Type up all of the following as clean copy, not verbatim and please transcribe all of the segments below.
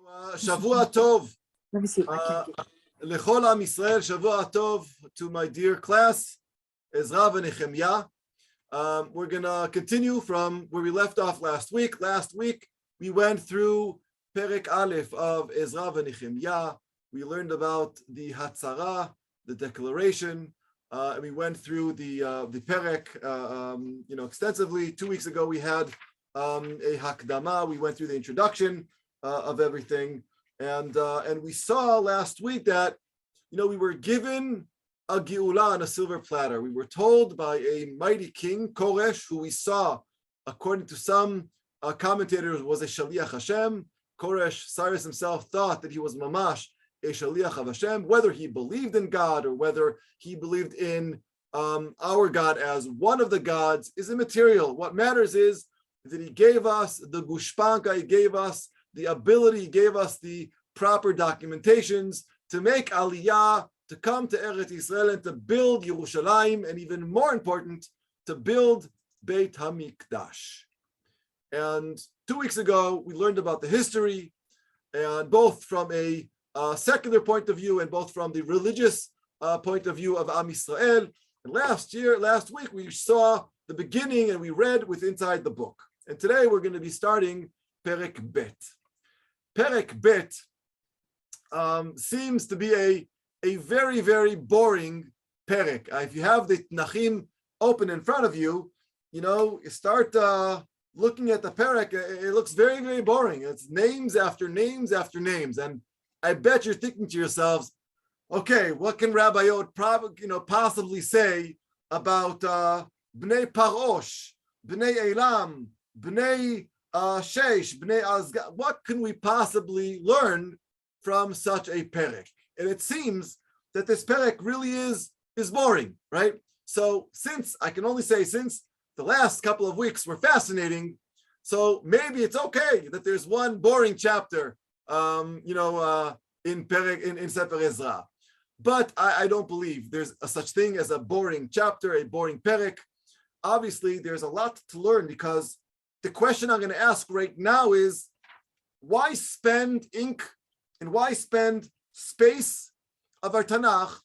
Shavua Tov. Lechol Am Yisrael, Shavua Tov to my dear class, Ezra Nechemya. We're going to continue from where we left off last week. Last week, we went through Perek Aleph of Ezra Nechemya. We learned about the Hatzara, the declaration, and we went through the Perek, extensively. 2 weeks ago, we had a Hakdama. We went through the introduction of everything, and we saw last week that we were given a Geula on a silver platter. We were told by a mighty king, Koresh, who we saw, according to some commentators, was a Shaliach Hashem. Koresh, Cyrus himself, thought that he was Mamash, a Shaliach of Hashem. Whether he believed in God or whether he believed in our God as one of the gods is immaterial. What matters is that he gave us the gushpanka, he gave us the ability, he gave us the proper documentations to make aliyah, to come to Eretz Yisrael and to build Yerushalayim, and even more important, to build Beit HaMikdash. And 2 weeks ago, we learned about the history, and both from a secular point of view and both from the religious point of view of Am Yisrael. And last week, we saw the beginning and we read with inside the book. And today we're going to be starting Perek Bet. Perek Bet seems to be a very, very boring Perek. If you have the Tnachim open in front of you, you start looking at the Perek, it looks very, very boring. It's names after names after names. And I bet you're thinking to yourselves, okay, what can Rabbi Ote possibly say about Bnei Parosh, Bnei Elam, Bnei Sheish, Bnei Azga? What can we possibly learn from such a Perek? And it seems that this Perek really is boring, right? So since the last couple of weeks were fascinating, so maybe it's okay that there's one boring chapter, in Perek, in Sefer Ezra. But I don't believe there's a such thing as a boring chapter, a boring Perek. Obviously, there's a lot to learn, because the question I'm going to ask right now is, why spend ink and why spend space of our Tanakh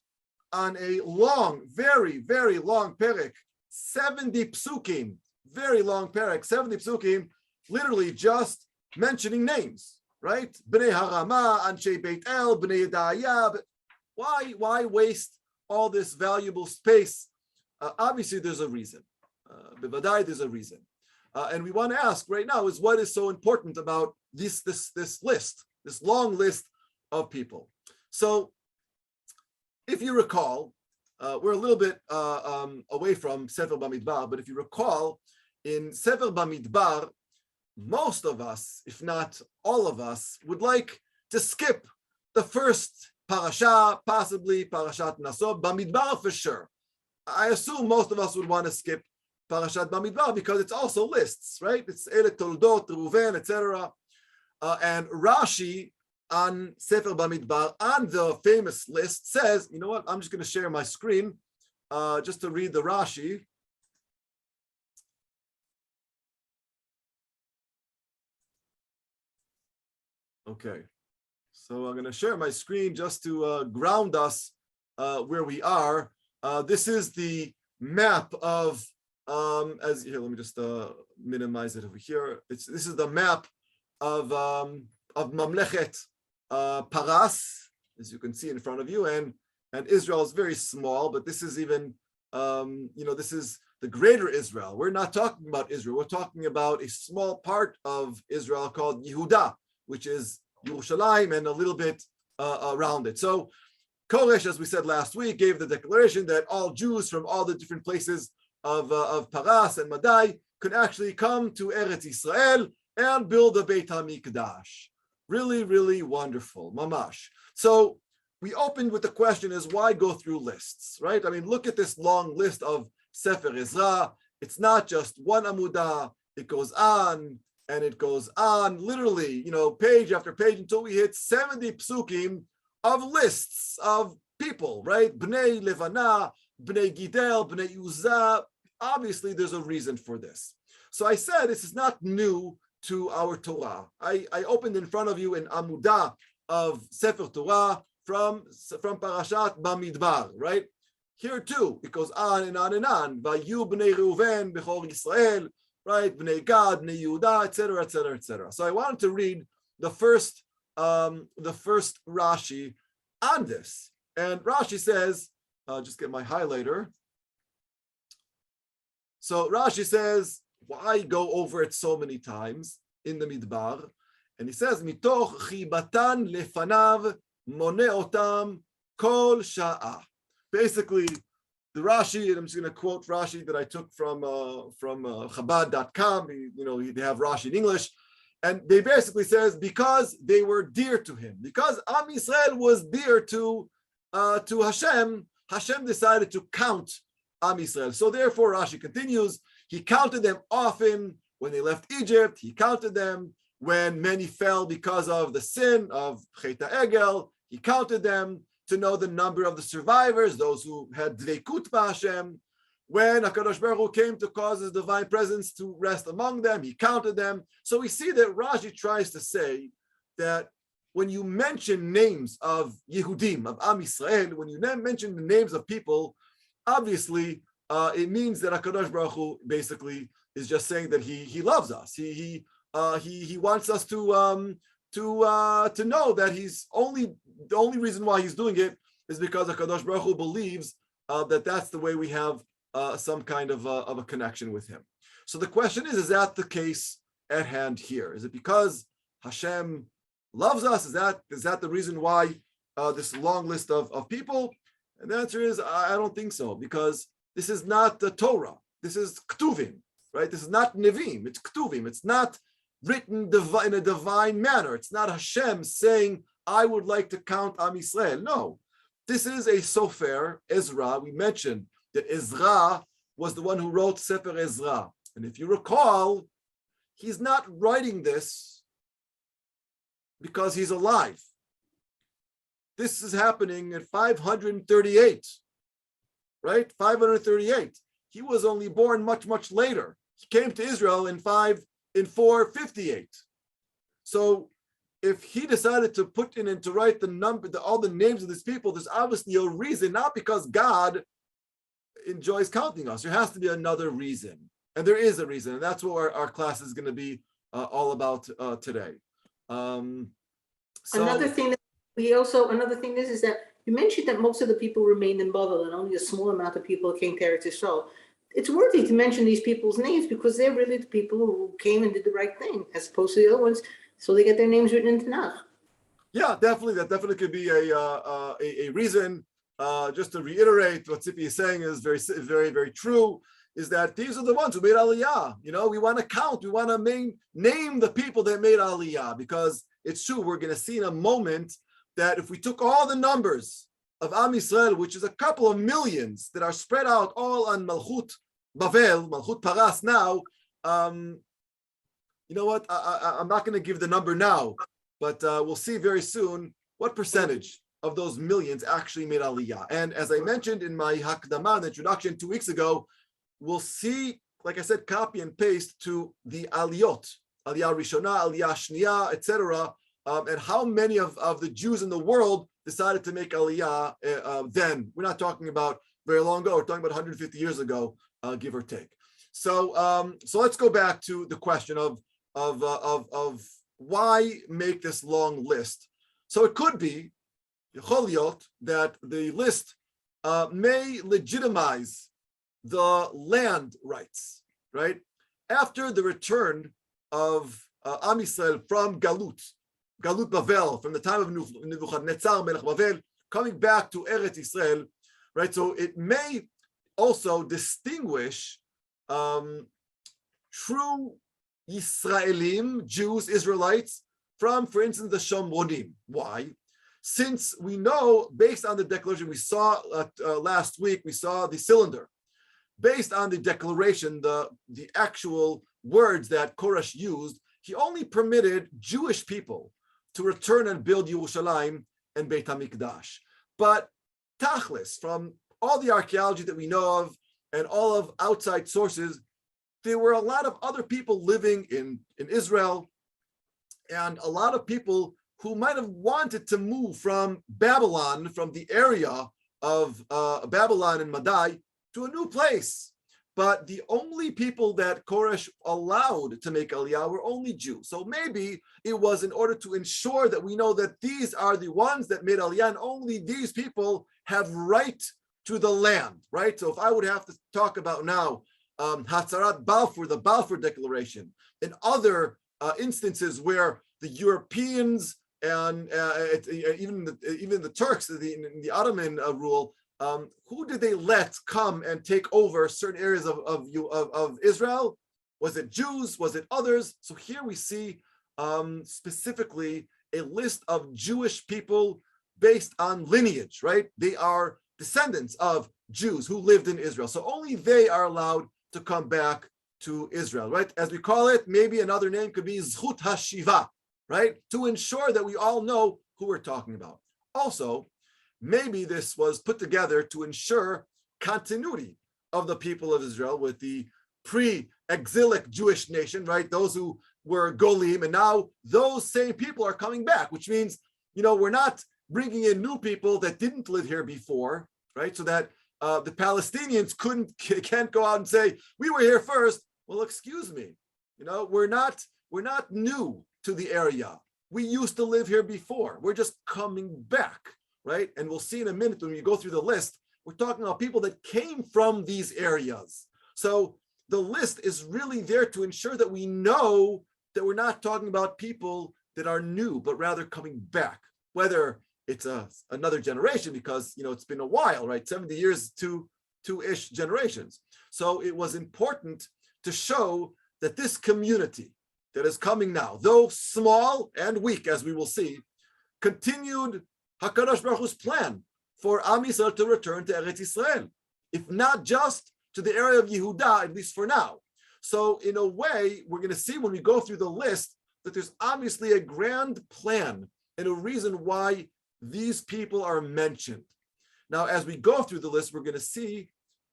on a long, very, very long Perek, 70 psukim, very long Perek, 70 psukim, literally just mentioning names, right? Bnei Harama, Anshe Beit El, Bnei Yedaya. Why waste all this valuable space? Obviously, there's a reason. Bivadai, there's a reason. And we want to ask right now is what is so important about this list, this long list of people. So if you recall, we're a little bit away from Sefer Bamidbar, but if you recall, in Sefer Bamidbar, most of us, if not all of us, would like to skip the first parasha, possibly Parashat Naso, Bamidbar for sure. I assume most of us would want to skip Parashat Bamidbar because it's also lists, right? It's Ele Toldot, Reuven, etc. And Rashi on Sefer Bamidbar, on the famous list, says, you know what, I'm just going to share my screen just to read the Rashi. Okay, so I'm going to share my screen just to ground us where we are. This is the map of, let me just minimize it over here. This is the map of Mamlechet Paras, as you can see in front of you, and Israel is very small, but this is even, this is the greater Israel. We're not talking about Israel. We're talking about a small part of Israel called Yehuda, which is Yerushalayim and a little bit around it. So Koresh, as we said last week, gave the declaration that all Jews from all the different places of Paras and Madai could actually come to Eretz Yisrael and build a Beit HaMikdash. Really, really wonderful, mamash. So we opened with the question is, why go through lists, right? I mean, look at this long list of Sefer Ezra. It's not just one amudah. It goes on and it goes on, literally, page after page until we hit 70 psukim of lists of people, right? Bnei Levana, Bnei Gidel, Bnei Uzzah. Obviously, there's a reason for this. So I said this is not new to our Torah. I opened in front of you an amudah of Sefer Torah from Parashat Bamidbar, right? Here too, it goes on and on and on. Vayu bnei Reuven b'chor Yisrael, right? Bnei Gad, bnei Yehuda, etc., etc., etc. So I wanted to read the first Rashi on this, and Rashi says, just get my highlighter. So Rashi says, why go over it so many times in the Midbar? And he says, mitoch chibatan lefanav mone otam kol sha'a. Basically, the Rashi, and I'm just going to quote Rashi that I took from Chabad.com. They have Rashi in English, and they basically says because they were dear to him, because Am Yisrael was dear to Hashem. Hashem decided to count Am Yisrael. So therefore, Rashi continues. He counted them often when they left Egypt. He counted them when many fell because of the sin of Chet HaEgel. He counted them to know the number of the survivors, those who had dveikut b'Hashem. When HaKadosh Baruch Hu came to cause His divine presence to rest among them, He counted them. So we see that Rashi tries to say that when you mention names of Yehudim, of Am Yisrael, when you mention the names of people, obviously it means that HaKadosh Baruch Hu basically is just saying that He loves us. He wants us to know that the only reason why He's doing it is because HaKadosh Baruch Hu believes that that's the way we have some kind of a connection with Him. So the question is that the case at hand here? Is it because Hashem loves us? Is that the reason why this long list of people? And the answer is, I don't think so, because this is not the Torah. This is Ktuvim, right? This is not Nevim. It's Ktuvim. It's not written in a divine manner. It's not Hashem saying, I would like to count Am Yisrael. No, this is a Sofer, Ezra. We mentioned that Ezra was the one who wrote Sefer Ezra. And if you recall, he's not writing this because he's alive. This is happening at 538, right? 538. He was only born much, much later. He came to Israel in 458. So if he decided to put in and to write all the names of these people, there's obviously a reason, not because God enjoys counting us. There has to be another reason. And there is a reason. And that's what our class is going to be all about today. Another thing is that you mentioned that most of the people remained in Babel and only a small amount of people came to Eretz Yisrael. It's worthy to mention these people's names because they're really the people who came and did the right thing, as opposed to the other ones. So they get their names written in Tanakh. Yeah, definitely. That definitely could be a reason. Just to reiterate, what Tzipi is saying is very, very, very true. Is that these are the ones who made Aliyah. We want to count. We want to name the people that made Aliyah, because it's true. We're going to see in a moment that if we took all the numbers of Am Yisrael, which is a couple of millions that are spread out all on Malchut Bavel, Malchut Paras now, you know what? I'm not going to give the number now, but we'll see very soon what percentage of those millions actually made Aliyah. And as I mentioned in my Hakdama, the introduction 2 weeks ago, we'll see, like I said, copy and paste to the Aliyot, Aliyah Rishona, Aliyah Shniya, etc., and how many of the Jews in the world decided to make Aliyah then. We're not talking about very long ago. We're talking about 150 years ago, give or take. So let's go back to the question of why make this long list. So it could be that the list may legitimize the land rights, right? After the return of Am Yisrael from Galut Bavel, from the time of Nebuchadnezzar Melech Bavel, coming back to Eretz Yisrael, right? So it may also distinguish true Yisraelim, Jews, Israelites, from, for instance, the Shomronim. Why? Since we know, based on the declaration we saw last week, we saw the cylinder. Based on the declaration, the actual words that Koresh used, he only permitted Jewish people to return and build Yerushalayim and Beit HaMikdash. But Tachlis, from all the archaeology that we know of and all of outside sources, there were a lot of other people living in Israel, and a lot of people who might have wanted to move from Babylon, from the area of Babylon and Madai, to a new place. But the only people that Koresh allowed to make Aliyah were only Jews. So maybe it was in order to ensure that we know that these are the ones that made Aliyah, and only these people have right to the land, right? So if I would have to talk about now Hatzarat Balfour, the Balfour Declaration, and other instances where the Europeans and even the Turks, the Ottoman rule, who did they let come and take over certain areas of Israel? Was it Jews? Was it others? So here we see specifically a list of Jewish people based on lineage, right? They are descendants of Jews who lived in Israel. So only they are allowed to come back to Israel, right? As we call it, maybe another name could be Zchut HaShiva, right? To ensure that we all know who we're talking about. Also, maybe this was put together to ensure continuity of the people of Israel with the pre-exilic Jewish nation, right? Those who were Golim, and now those same people are coming back, which means, we're not bringing in new people that didn't live here before, right? So that the Palestinians can't go out and say, we were here first. Well, excuse me, we're not new to the area. We used to live here before. We're just coming back, right? And we'll see in a minute when we go through the list, we're talking about people that came from these areas. So the list is really there to ensure that we know that we're not talking about people that are new, but rather coming back, whether it's another generation, because it's been a while, right? 70 years to two-ish generations. So it was important to show that this community that is coming now, though small and weak, as we will see, continued HaKadosh Baruch Hu's plan for Am Yisrael to return to Eretz Yisrael, if not just to the area of Yehuda, at least for now. So in a way, we're going to see when we go through the list that there's obviously a grand plan and a reason why these people are mentioned. Now, as we go through the list, we're going to see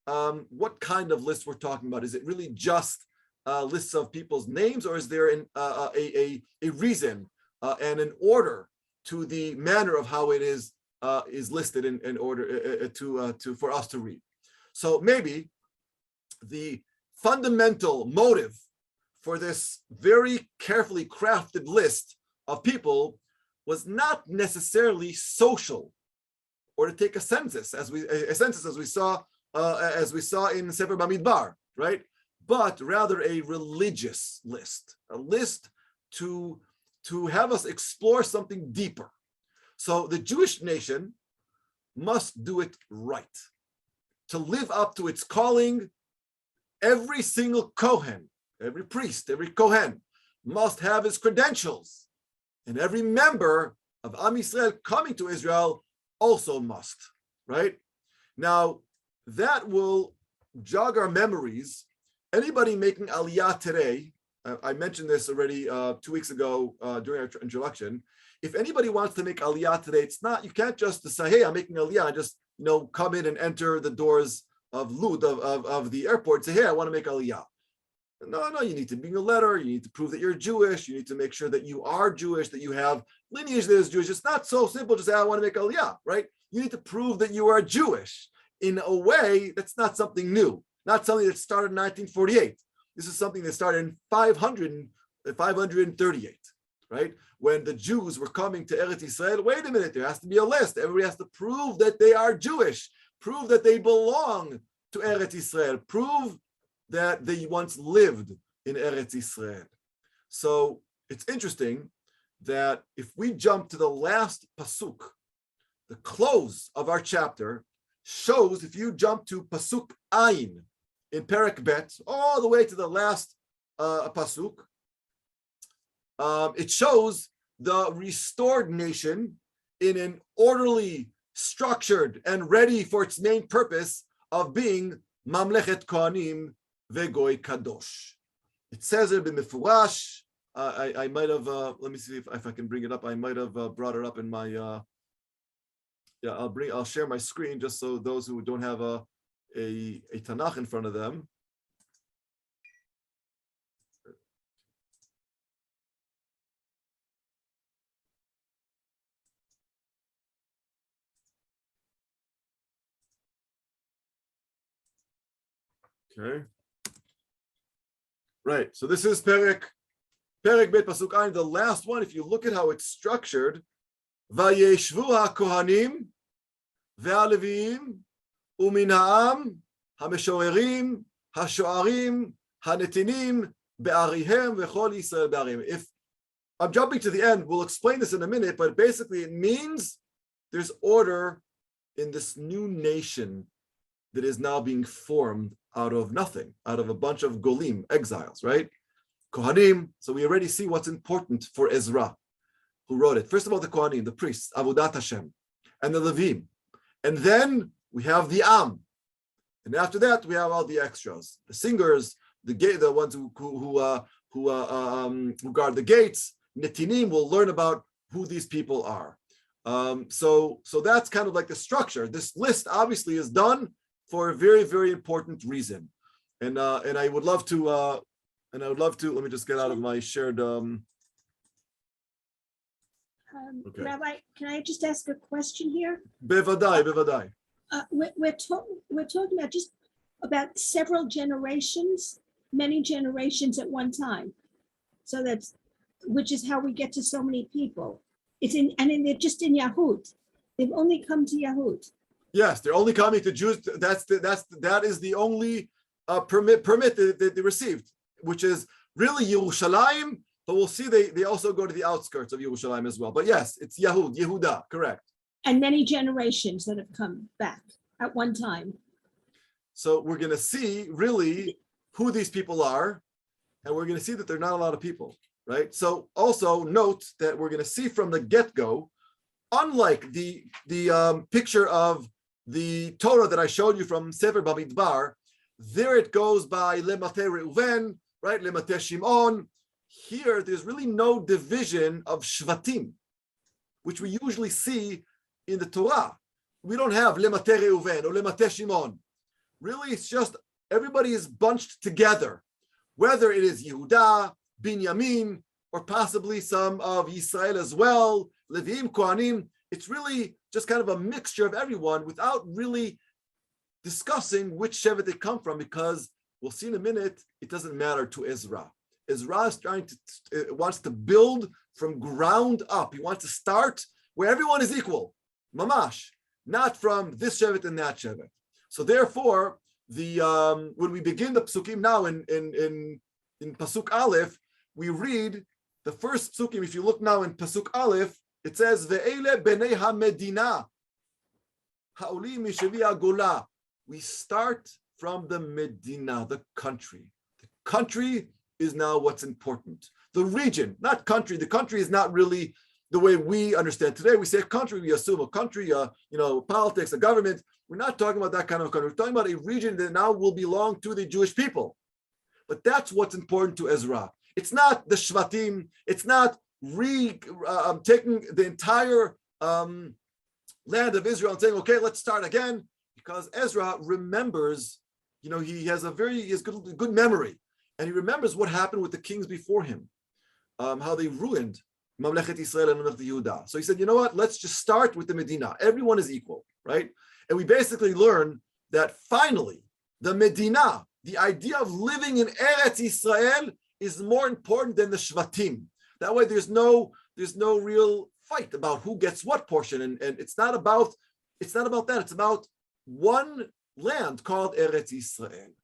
what kind of list we're talking about. Is it really just lists of people's names, or is there a reason and an order to the manner of how it is listed in order for us to read? So maybe the fundamental motive for this very carefully crafted list of people was not necessarily social, or to take a census as we saw in Sefer Bamidbar, right? But rather a religious list, a list to have us explore something deeper. So the Jewish nation must do it right. To live up to its calling, every single Kohen, every priest, every Kohen must have his credentials. And every member of Am Yisrael coming to Israel also must, right? Now, that will jog our memories. Anybody making Aliyah today, I mentioned this already 2 weeks ago during our introduction. If anybody wants to make Aliyah today, you can't just say, hey, I'm making Aliyah, and just come in and enter the doors of Lud, of the airport, say, hey, I want to make Aliyah. No, you need to bring a letter, you need to prove that you're Jewish, you need to make sure that you are Jewish, that you have lineage that is Jewish. It's not so simple to say, I want to make Aliyah, right? You need to prove that you are Jewish. In a way, that's not something new, not something that started in 1948. This is something that started in 538, right? When the Jews were coming to Eretz Yisrael, wait a minute, there has to be a list. Everybody has to prove that they are Jewish, prove that they belong to Eretz Yisrael, prove that they once lived in Eretz Yisrael. So it's interesting that if we jump to the last pasuk, the close of our chapter shows, if you jump to pasuk ayin in Perek Bet, all the way to the last pasuk, it shows the restored nation in an orderly, structured, and ready for its main purpose of being Mamlechet Kohanim Vegoy Kadosh. It says it in Mefurash. I might have, let me see if I can bring it up. I might have brought it up in my, I'll share my screen just so those who don't have a Tanakh in front of them. Okay. Right. So this is Perek Bet Pasuk Ayin, the last one. If you look at how it's structured, Vayeshvu HaKohanim ve'aleviim umin ha'am ha'meshorerim ha'shoarim ha'netinim be'arihem ve'chol Yisrael be'arim. If I'm jumping to the end, we'll explain this in a minute, but basically it means there's order in this new nation that is now being formed out of nothing, out of a bunch of golim, exiles, right? Kohanim, so we already see what's important for Ezra, who wrote it. First of all, the Kohanim, the priests, Avodat Hashem, and the Levim. And then we have the Am. And after that, we have all the extras, the singers, the ones who guard the gates. Netinim will learn about who these people are. So that's kind of like the structure. This list obviously is done for a very, very important reason. And I would love to, let me just get out of my shared, okay. Rabbi, can I just ask a question here? Bevadai. We're talking about just about several generations, many generations at one time. So which is how we get to so many people. They're just in Yahud. They've only come to Yahud. Yes, they're only coming to Jews. That is the only permit that they received, which is really Yerushalayim. But we'll see they also go to the outskirts of Yerushalayim as well. But yes, it's Yahud, Yehuda, correct. And many generations that have come back at one time. So we're going to see really who these people are, and we're going to see that they're not a lot of people, right? So also note that we're going to see from the get-go, unlike the picture of the Torah that I showed you from Sefer Bamidbar, there it goes by Lemate Reuven, right? Lemate Shimon. Here, there's really no division of Shvatim, which we usually see in the Torah. We don't have Lemate Reuven or Lemate Shimon. Really, it's just everybody is bunched together, whether it is Yehuda, Binyamin, or possibly some of Yisrael as well, Levim, Kohanim. It's really just kind of a mixture of everyone without really discussing which Shevet they come from, because we'll see in a minute, it doesn't matter to Ezra. Ezra is wants to build from ground up. He wants to start where everyone is equal, mamash, not from this Shevet and that Shevet. So therefore, when we begin the Psukim now in Pasuk Aleph, we read the first Psukim. If you look now in Pasuk Aleph, it says, Ve'ele b'nei ha-medina, ha'olim mishevi agola. We start from the Medina, the country. The country is now what's important. The region, not country. The country is not really the way we understand today. We say a country, we assume a country, politics, a government. We're not talking about that kind of country. We're talking about a region that now will belong to the Jewish people. But that's what's important to Ezra. It's not the Shvatim. It's not taking the entire land of Israel and saying, okay, let's start again. Because Ezra remembers, he has good memory. And he remembers what happened with the kings before him, how they ruined Mamlechet Yisrael and Mamlechet Yehuda. So he said, you know what, let's just start with the Medina. Everyone is equal, right? And we basically learn that finally, the Medina, the idea of living in Eretz Yisrael, is more important than the Shvatim. That way there's no real fight about who gets what portion. And it's not about that. It's about one land called Eretz Yisrael.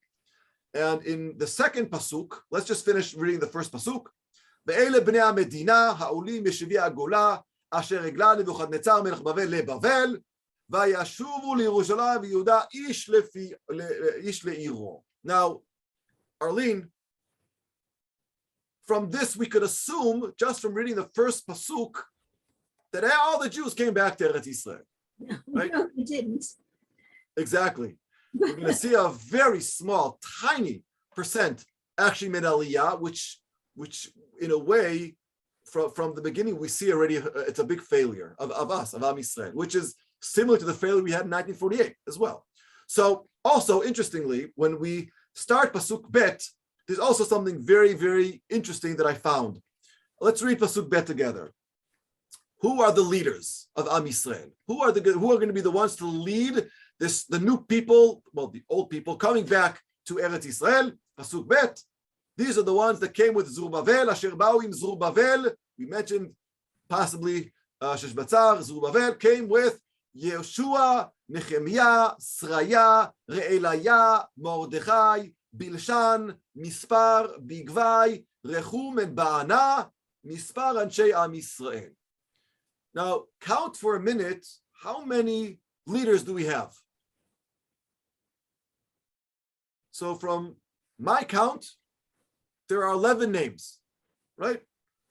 And in the second pasuk, let's just finish reading the first pasuk. Ve'ele bnei ha-medina ha'olim mishevi agola asher egla Nebuchadnezzar melech Bavel leBavel vayashuvu liYerushalayim v'Yehuda ish le'iro. Now, Arlene, from this we could assume, just from reading the first pasuk, that all the Jews came back to Eretz Yisrael. Right? No, they didn't. Exactly. We're going to see a very small, tiny percent actually made Aliyah, which in a way, from the beginning, we see already it's a big failure of us, of Am Yisrael, which is similar to the failure we had in 1948 as well. So also, interestingly, when we start Pasuk Bet, there's also something very, very interesting that I found. Let's read Pasuk Bet together. Who are the leaders of Am Yisrael? Who are going to be the ones to lead the new people, well, the old people coming back to Eretz Yisrael. Pasuk Bet. These are the ones that came with Zerubbabel. Asher ba'u im Zerubbabel. We mentioned possibly Sheshbatzar. Zerubbabel came with Yeshua, Nechemya, Sraya, Re'elaya, Mordechai, Bilshan, Mispar, Bigvai, Rechum, and Ba'ana, Mispar Anshei Am Yisrael. Now, count for a minute, how many leaders do we have? So from my count, there are 11 names, right?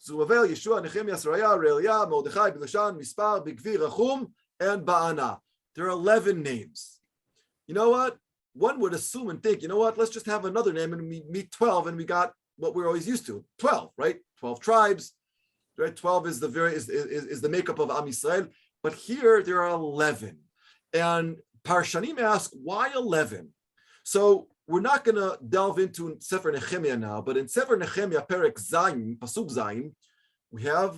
Zerubbabel, Yeshua, Nechemya, Sraya, Re'elaya, Mordechai, Bilshan, Mispar, Bigvi, Rechum, and Ba'ana. There are 11 names. You know what? One would assume and think, you know what? Let's just have another name and we meet 12 and we got what we're always used to. 12, right? 12 tribes, right? 12 is the makeup of Am Yisrael. But here there are 11. And Parshanim ask, why 11? So we're not going to delve into Sefer Nechemya now, but in Sefer Nechemya, Perek Zayin, Pasuk Zayin, we have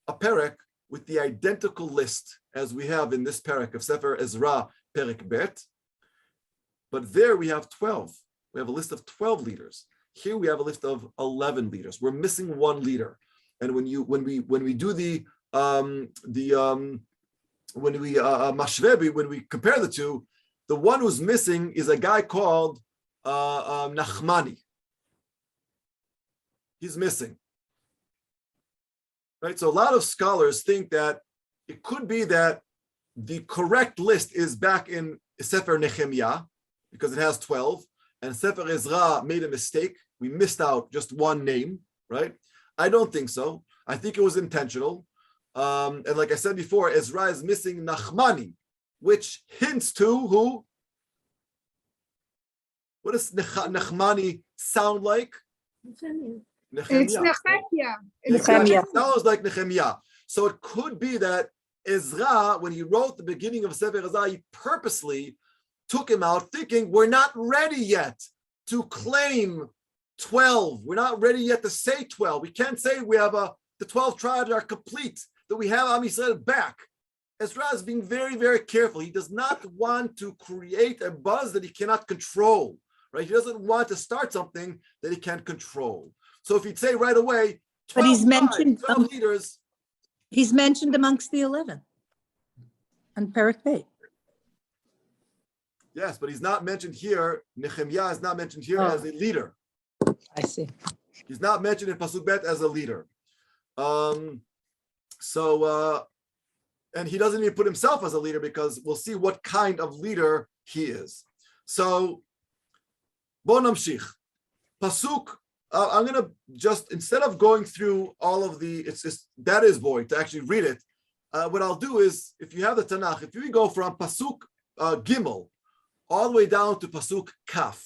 a Perek with the identical list as we have in this Perek of Sefer Ezra, Perek Bet. But there we have 12. We have a list of 12 leaders. Here we have a list of 11 leaders. We're missing one leader. And when we do mashvebi, when we compare the two, the one who's missing is a guy called Nachmani. He's missing. Right? So a lot of scholars think that it could be that the correct list is back in Sefer Nechemya, because it has 12, and Sefer Ezra made a mistake. We missed out just one name, right? I don't think so. I think it was intentional. And like I said before, Ezra is missing Nachmani, which hints to who? What does Nachmani sound like? Nechemya. It's Nechemya. Exactly. It sounds like Nechemya. So it could be that Ezra, when he wrote the beginning of Sefer Ezra, he purposely took him out thinking, we're not ready yet to claim 12. We're not ready yet to say 12. We can't say we have the 12 tribes are complete, that we have Am Yisrael back. Ezra is being very, very careful. He does not want to create a buzz that he cannot control, right? He doesn't want to start something that he can't control. So if he'd say right away, 12 But he's mentioned 12 leaders. He's mentioned amongst the 11 on Perek Bet. Yes, but he's not mentioned here. Nechemya is not mentioned here as a leader. I see. He's not mentioned in Pasuk Bet as a leader. And he doesn't even put himself as a leader, because we'll see what kind of leader he is. So, bo namshich. Pasuk, I'm going to just, instead of going through all of that is boring to actually read it. What I'll do is, if you have the Tanakh, if you go from Pasuk Gimel all the way down to Pasuk Kaf,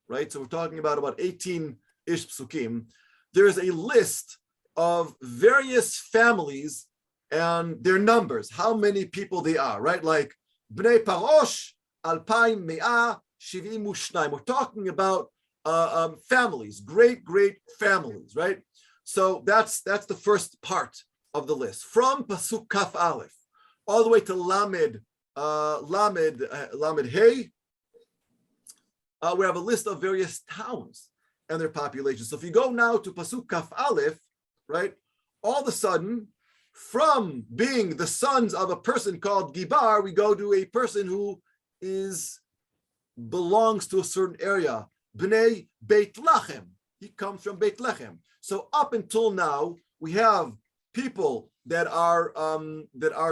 right? So we're talking about 18-ish psukim. There's a list of various families and their numbers, how many people they are, right? Like Bnei Parosh, 2,172. We're talking about families, great families, right? So that's the first part of the list. From Pasuk Kaf Aleph all the way to Lamed Hey, we have a list of various towns and their populations. So if you go now to Pasuk Kaf Aleph, right, all of a sudden, from being the sons of a person called Gibar, we go to a person who belongs to a certain area. Bnei Beit Lachem. He comes from Beit Lechem. So up until now, we have people that are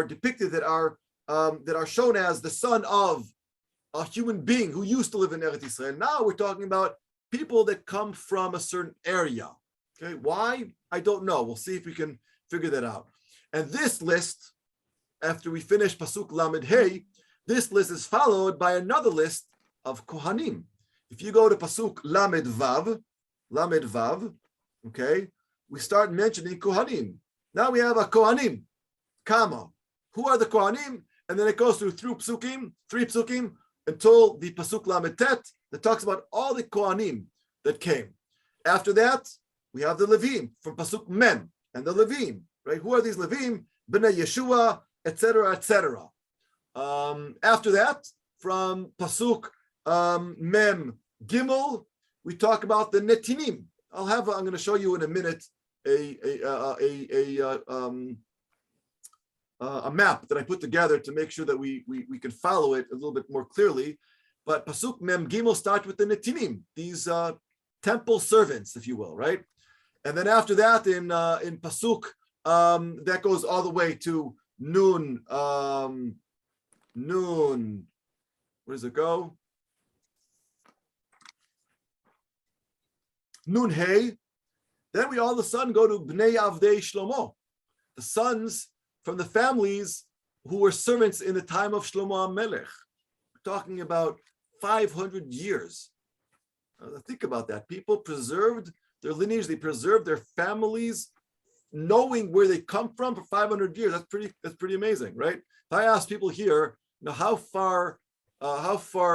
depicted, that are shown as the son of a human being who used to live in Eretz Yisrael. Now we're talking about people that come from a certain area. Okay, why? I don't know. We'll see if we can figure that out. And this list, after we finish Pasuk Lamed Hey, this list is followed by another list of Kohanim. If you go to Pasuk Lamed Vav, okay, we start mentioning Kohanim. Now we have a Kohanim, Kama. Who are the Kohanim? And then it goes through three psukim, until the Pasuk Lamed Tet that talks about all the Kohanim that came. After that, we have the Levim from Pasuk Mem and the Levim, right? Who are these Levim? Bnei Yeshua, etc., etc. After that, from Pasuk Mem Gimel, we talk about the netinim. I'm going to show you in a minute a map that I put together to make sure that we can follow it a little bit more clearly. But Pasuk Mem Gimel starts with the netinim, these temple servants, if you will, right? And then after that, in Pasuk, that goes all the way to Nun. Nun. Where does it go? Nun Hey. Then we all of a sudden go to Bnei Avdei Shlomo, the sons from the families who were servants in the time of Shlomo HaMelech. We're talking about 500 years. Think about that. People preserved their lineage, they preserved their families, knowing where they come from for 500 years. That's pretty amazing, right? If I ask people here, how far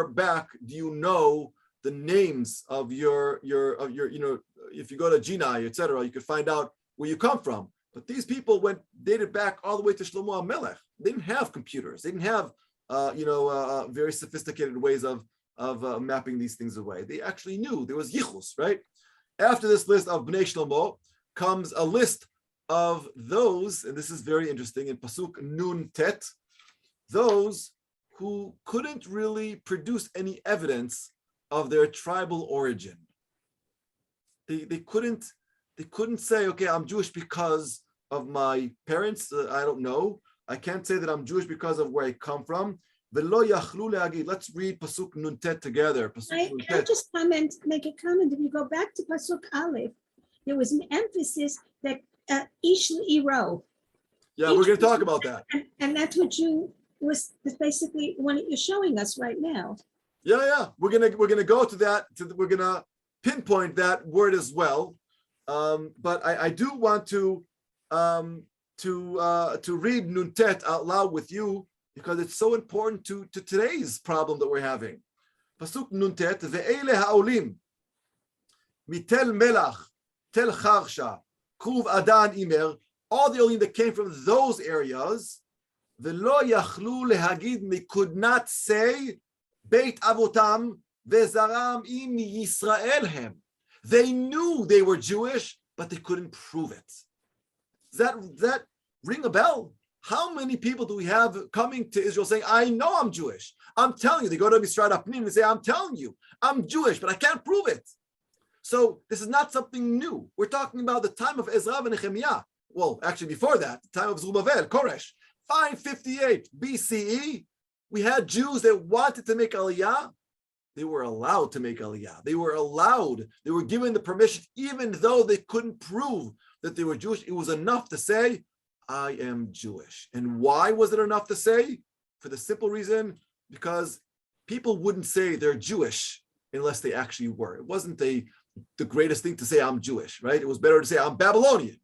back do you know the names of your if you go to Jinai, etc., you could find out where you come from. But these people dated back all the way to Shlomo HaMelech. They didn't have computers. They didn't have very sophisticated ways of mapping these things away. They actually knew there was yichus, right? After this list of Bnei Shlomo comes a list of those, and this is very interesting in Pasuk Nun Tet, those who couldn't really produce any evidence of their tribal origin. They couldn't say, okay, I'm Jewish because of my parents. I don't know. I can't say that I'm Jewish because of where I come from. Let's read Pasuk Nun Tet together. Can I just make a comment? If you go back to Pasuk Aleph, there was an emphasis that Ish L'Iro. Yeah, we're going to talk about that. And that's what was basically what you're showing us right now. Yeah. We're gonna go to that. We're gonna pinpoint that word as well. But I do want to read Nun Tet out loud with you because it's so important to today's problem that we're having. Pasuk Nun Tet, ve'ele ha'olim mitel melach tel charsha kruv adan imer, all the olim that came from those areas, ve'lo yachlu lehagid, they could not say Beit Avotam ve'zaram im Yisrael hem. They knew they were Jewish, but they couldn't prove it. Does that ring a bell? How many people do we have coming to Israel saying, I know I'm Jewish? I'm telling you. They go to Misrad Apnim and say, I'm telling you, I'm Jewish, but I can't prove it. So this is not something new. We're talking about the time of Ezra Nechemya. Well, actually before that, the time of Zerubbabel, Koresh, 558 BCE, we had Jews that wanted to make Aliyah. They were allowed to make Aliyah. They were given the permission, even though they couldn't prove that they were Jewish. It was enough to say, I am Jewish. And why was it enough to say? For the simple reason, because people wouldn't say they're Jewish unless they actually were. It wasn't the greatest thing to say I'm Jewish, right? It was better to say I'm Babylonian,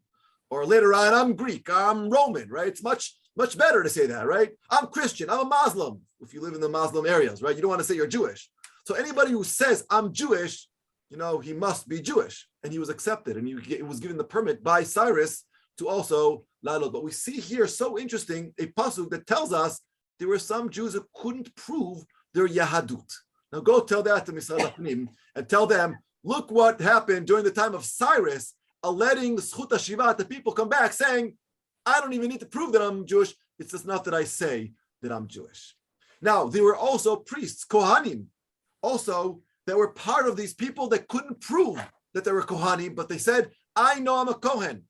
or later on I'm Greek, I'm Roman, right? It's much better to say that, right? I'm Christian, I'm a Muslim, if you live in the Muslim areas, right? You don't want to say you're Jewish. So anybody who says I'm Jewish, he must be Jewish. And he was accepted, and he was given the permit by Cyrus to also lalot. But we see here, so interesting, a pasuk that tells us there were some Jews who couldn't prove their Yahadut. Now go tell that to Misrad Apnim and tell them, look what happened during the time of Cyrus, letting Zchut HaShiva, the people come back saying, I don't even need to prove that I'm Jewish. It's just enough that I say that I'm Jewish. Now, there were also priests, Kohanim, also that were part of these people that couldn't prove that they were Kohanim, but they said, I know I'm a Kohen,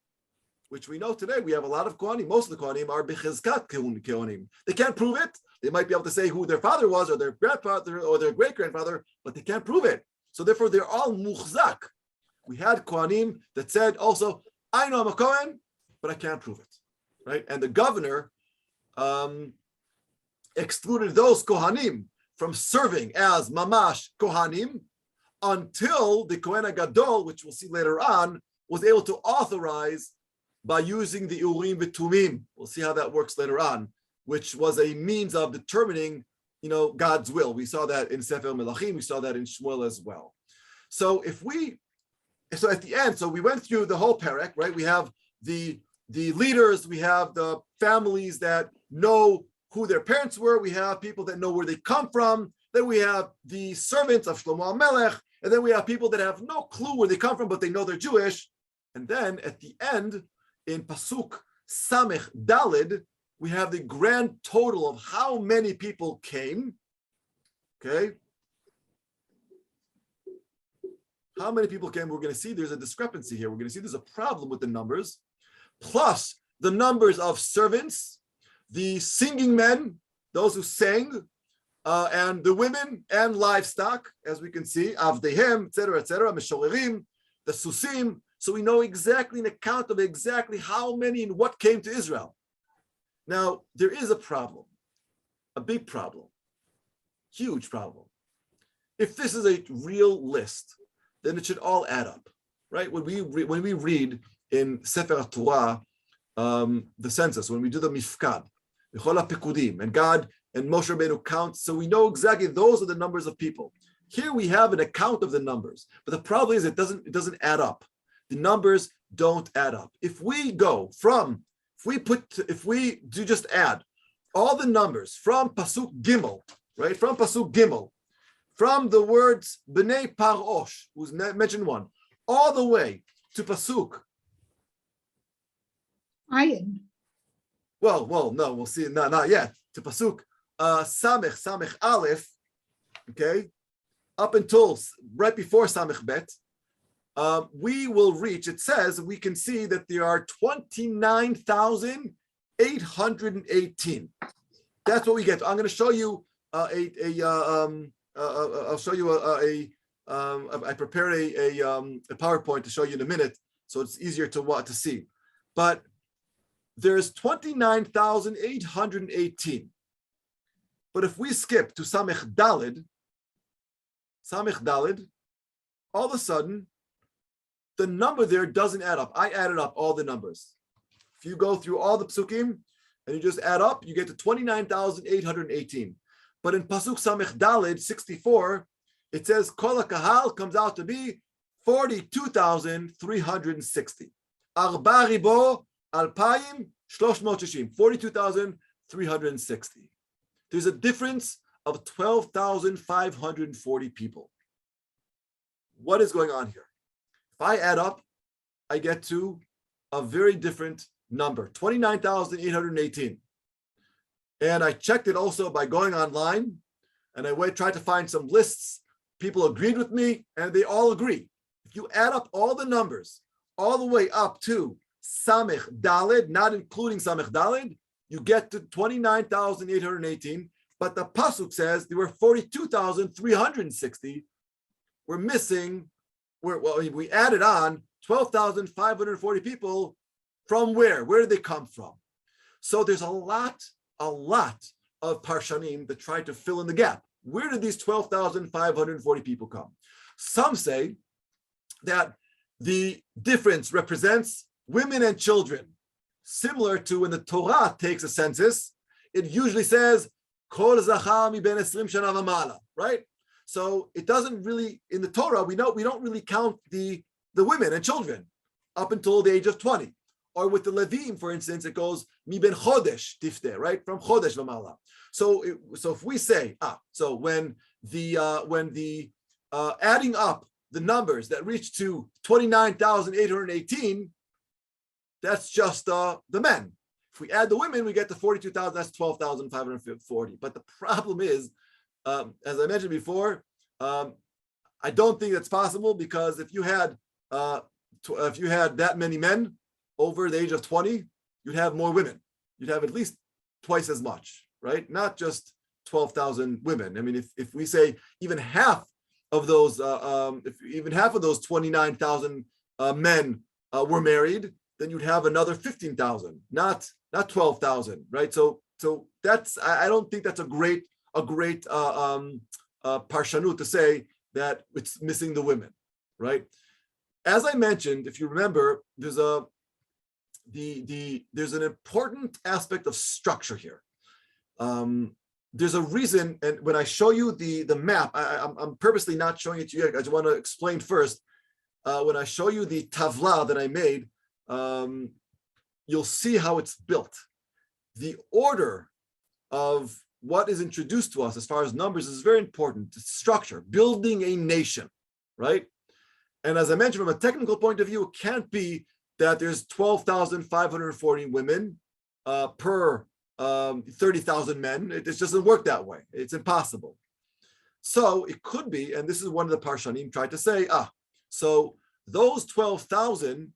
which we know today. We have a lot of Kohanim. Most of the Kohanim are Bechizkat Kohanim. They can't prove it. They might be able to say who their father was or their grandfather or their great-grandfather, but they can't prove it. So therefore, they're all Muchzak. We had Kohanim that said also, I know I'm a Kohen, but I can't prove it, right? And the governor excluded those Kohanim from serving as Mamash Kohanim until the Kohen HaGadol, which we'll see later on, was able to authorize by using the Urim V'Tumim. We'll see how that works later on, which was a means of determining, God's will. We saw that in Sefer Melachim. We saw that in Shmuel as well. So at the end, so we went through the whole parak, right? We have the leaders, we have the families that know who their parents were, we have people that know where they come from, Then we have the servants of Shlomo HaMelech, and then we have people that have no clue where they come from, but they know they're Jewish. And then at the end, in Pasuk Samech Dalid, we have the grand total of how many people came. Okay. How many people came? We're going to see there's a discrepancy here. We're going to see there's a problem with the numbers, plus the numbers of servants, the singing men, those who sang, and the women and livestock, as we can see, Avdehem, etc., Meshorerim, the Susim. So we know exactly an account of exactly how many and what came to Israel. Now, there is a problem, a big problem, huge problem. If this is a real list, then it should all add up, right? When we read in Sefer Torah, the census, when we do the mifkad, and God and Moshe Rabbeinu count, so we know exactly those are the numbers of people. Here we have an account of the numbers, but the problem is it doesn't add up. The numbers don't add up. If we do just add all the numbers from Pasuk Gimel, right? From Pasuk Gimel, from the words B'nai Parosh, who's mentioned one, all the way to Pasuk. Ayin. Well, no, we'll see. Not yet. To Pasuk Samech Aleph, okay, up until right before Samech Bet, we will reach. It says we can see that there are 29,818. That's what we get. I'm going to show you I'll show you I prepared a PowerPoint to show you in a minute, so it's easier to see. But there's 29,818. But if we skip to Samech Dalid, all of a sudden, the number there doesn't add up. I added up all the numbers. If you go through all the psukim and you just add up, you get to 29,818. But in Pasuk Samech Dalid 64, it says Kol HaKahal comes out to be 42,360. Arba ribo alpayim 42,360. There's a difference of 12,540 people. What is going on here? If I add up, I get to a very different number, 29,818. And I checked it also by going online, and I tried to find some lists. People agreed with me, and they all agree. If you add up all the numbers, all the way up to Samech Daled, not including Samech Daled, you get to 29,818. But the pasuk says there were 42,360. We're missing. We added on 12,540 people. From where? Where did they come from? So there's a lot of parshanim that try to fill in the gap. Where did these 12,540 people come? Some say that the difference represents women and children, similar to when the Torah takes a census. It usually says Kol zachar mi ben 20 shana v'mala, right? So it doesn't really, in the Torah, we don't really count the women and children up until the age of 20. Or with the Levim, for instance, it goes mi ben chodesh tifte, right? From chodesh v'mala. So if we say, so when the adding up the numbers that reach to 29,818, that's just the men. If we add the women, we get to 42,000. That's 12,540. But the problem is, as I mentioned before, I don't think that's possible, because if you had that many men over the age of 20, you'd have more women. You'd have at least twice as much, right? Not just 12,000 women. I mean, if we say even half of those, 29,000 men were married, then you'd have another 15,000, not 12,000, right? So that's, I don't think that's a great parshanut to say that it's missing the women, right? As I mentioned, if you remember, there's an important aspect of structure here. There's a reason, and when I show you the map, I'm purposely not showing it to you. I just want to explain first. When I show you the tavla that I made, you'll see how it's built. The order of what is introduced to us as far as numbers is very important. Structure, building a nation, right? And as I mentioned, from a technical point of view, it can't be that there's 12,540 women per 30,000 men. It just doesn't work that way. It's impossible. So it could be, and this is one of the Parshanim tried to say, so those 12,000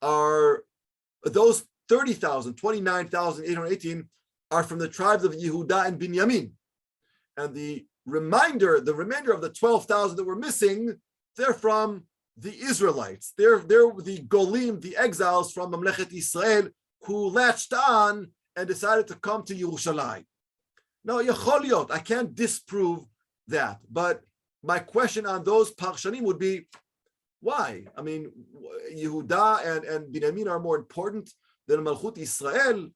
are, those 30,000, 29,818 are from the tribes of Yehuda and Binyamin. And the remainder of the 12,000 that we're missing, they're from the Israelites. They're the Golim, the exiles from Mamlechet Israel, who latched on and decided to come to Yerushalayim. Now, Yechol Liot, I can't disprove that, but my question on those Parshanim would be, why? I mean, Yehuda and Binyamin are more important than Malchut Israel.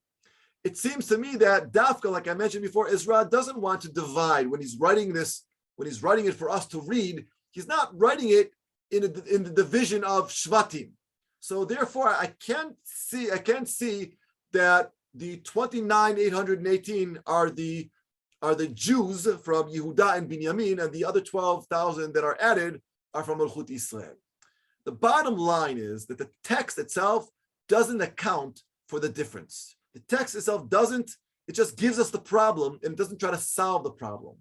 It seems to me that Dafka, like I mentioned before, Ezra doesn't want to divide when he's writing this, when he's writing it for us to read. He's not writing it in the division of Shvatim. So therefore, I can't see that the 29,818 are the Jews from Yehuda and Binyamin, and the other 12,000 that are added are from Malchut Israel. The bottom line is that the text itself doesn't account for the difference. The text itself doesn't, it just gives us the problem and doesn't try to solve the problem.